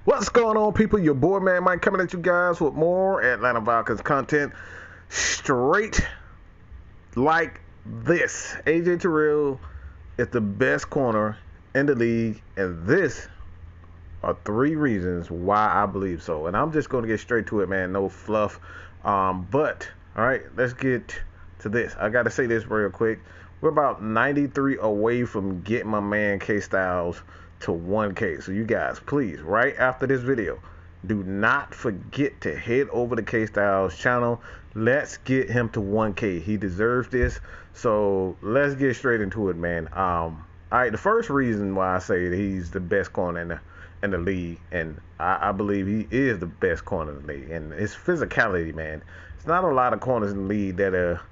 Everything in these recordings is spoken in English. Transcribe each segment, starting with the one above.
What's going on, people? Your boy, man, Mike, coming at you guys with more Atlanta Falcons content straight like this. AJ Terrell is the best corner in the league, and this are 3 reasons why I believe so. And I'm just going to get straight to it, man. No fluff. But, all right, let's get to this. I got to say this real quick. We're about 93 away from getting my man K-Styles to 1K. So you guys, please, right after this video, do not forget to head over to K-Styles channel. Let's get him to 1K. He deserves this. So let's get straight into it, man. All right, the first reason why I say that he's the best corner in the league, and I believe he is the best corner in the league, and his physicality, man. It's not a lot of corners in the league that are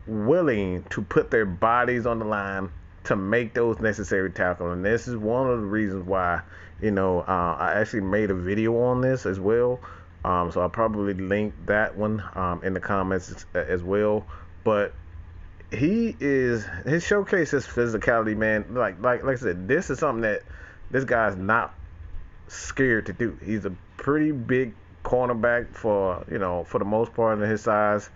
willing to put their bodies on the line to make those necessary tackles. And this is one of the reasons why, I actually made a video on this as well. So I'll probably link that one in the comments as well. But his showcase his physicality, man. Like I said, this is something that this guy's not scared to do. He's a pretty big cornerback for the most part in his size.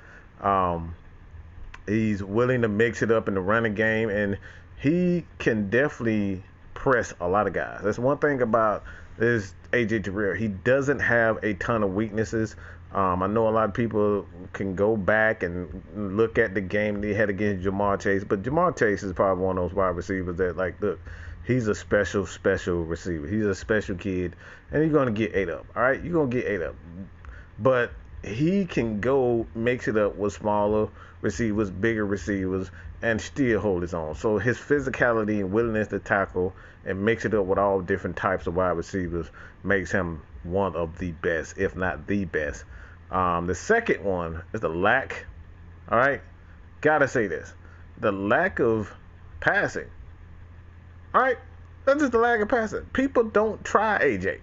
He's willing to mix it up in the running game, and he can definitely press a lot of guys. That's one thing about this AJ Terrell. He doesn't have a ton of weaknesses. I know a lot of people can go back and look at the game they had against Ja'Marr Chase, but Ja'Marr Chase is probably one of those wide receivers that, like, look, he's a special receiver. He's a special kid, and he's going to get ate up. All right, you're going to get ate up. But he can go mix it up with smaller receivers, bigger receivers, and still hold his own. So his physicality and willingness to tackle and mix it up with all different types of wide receivers makes him one of the best, if not the best. The second one is the lack. All right, gotta say this: the lack of passing. All right, that's just the lack of passing. People don't try AJ.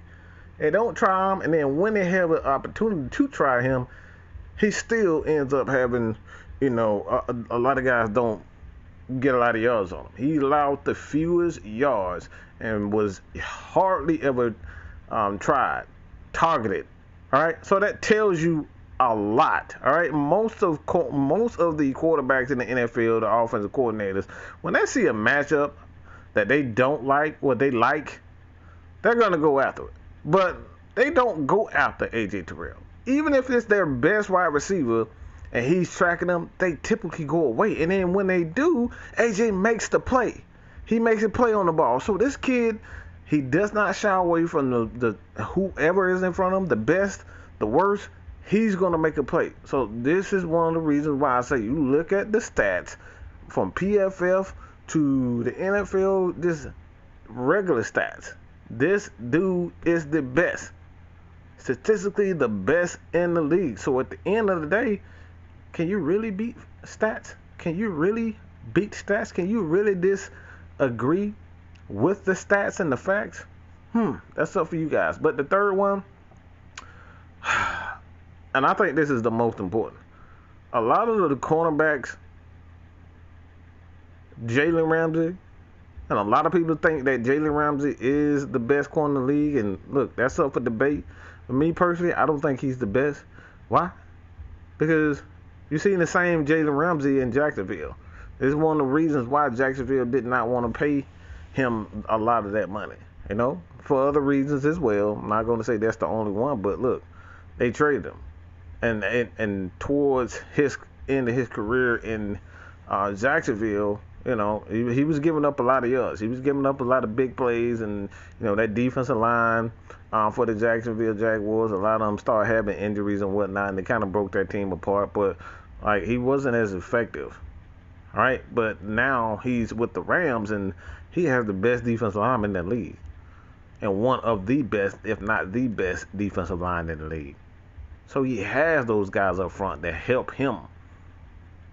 They don't try him, and then when they have an opportunity to try him, he still ends up having, a lot of guys don't get a lot of yards on him. He allowed the fewest yards and was hardly ever targeted. All right, so that tells you a lot. All right, most of the quarterbacks in the NFL, the offensive coordinators, when they see a matchup that they don't like, what they like, they're gonna go after it. But they don't go after AJ Terrell. Even if it's their best wide receiver and he's tracking them, they typically go away. And then when they do, AJ makes the play. He makes a play on the ball. So this kid, he does not shy away from the whoever is in front of him, the best, the worst, he's going to make a play. So this is one of the reasons why I say you look at the stats from PFF to the NFL, just regular stats. This dude is the best. Statistically the best in the league. So at the end of the day, can you really beat stats? Can you really beat stats? Can you really disagree with the stats and the facts? That's up for you guys. But the third one, and I think this is the most important. A lot of the cornerbacks, Jalen Ramsey, and a lot of people think that Jalen Ramsey is the best corner in the league. And look, that's up for debate. For me personally, I don't think he's the best. Why? Because you've seen the same Jalen Ramsey in Jacksonville. This is one of the reasons why Jacksonville did not want to pay him a lot of that money. For other reasons as well. I'm not going to say that's the only one, but look, they traded him. And towards his end of his career in Jacksonville, he was giving up a lot of yards. He was giving up a lot of big plays, and that defensive line for the Jacksonville Jaguars, a lot of them started having injuries and whatnot, and they kind of broke that team apart. But he wasn't as effective. All right, but now he's with the Rams, and he has the best defensive line in the league, and one of the best, if not the best, defensive line in the league. So he has those guys up front that help him.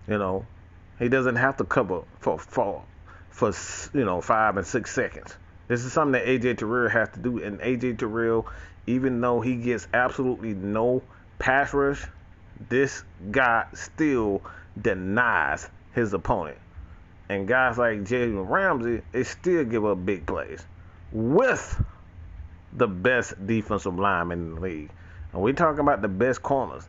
He doesn't have to cover for 5 and 6 seconds. This is something that AJ Terrell has to do. And AJ Terrell, even though he gets absolutely no pass rush, this guy still denies his opponent. And guys like Jalen Ramsey, they still give up big plays with the best defensive linemen in the league. And we're talking about the best corners.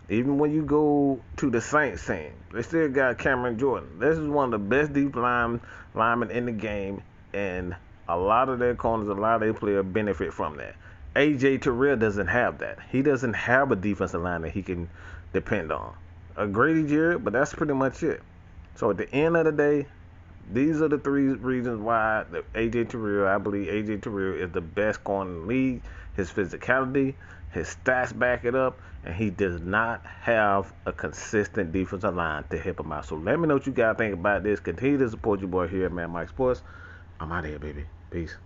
Even when you go to the Saints team, they still got Cameron Jordan. This is one of the best deep linemen in the game, and a lot of their corners, a lot of their players benefit from that. AJ Terrell doesn't have that. He doesn't have a defensive line that he can depend on. A Grady Jarrett, but that's pretty much it. So at the end of the day, these are the three reasons why AJ Terrell, I believe AJ Terrell is the best corner in the league. His physicality, his stats back it up, and he does not have a consistent defensive line to help him out. So let me know what you guys think about this. Continue to support your boy here at Man Mike Sports. I'm out of here, baby. Peace.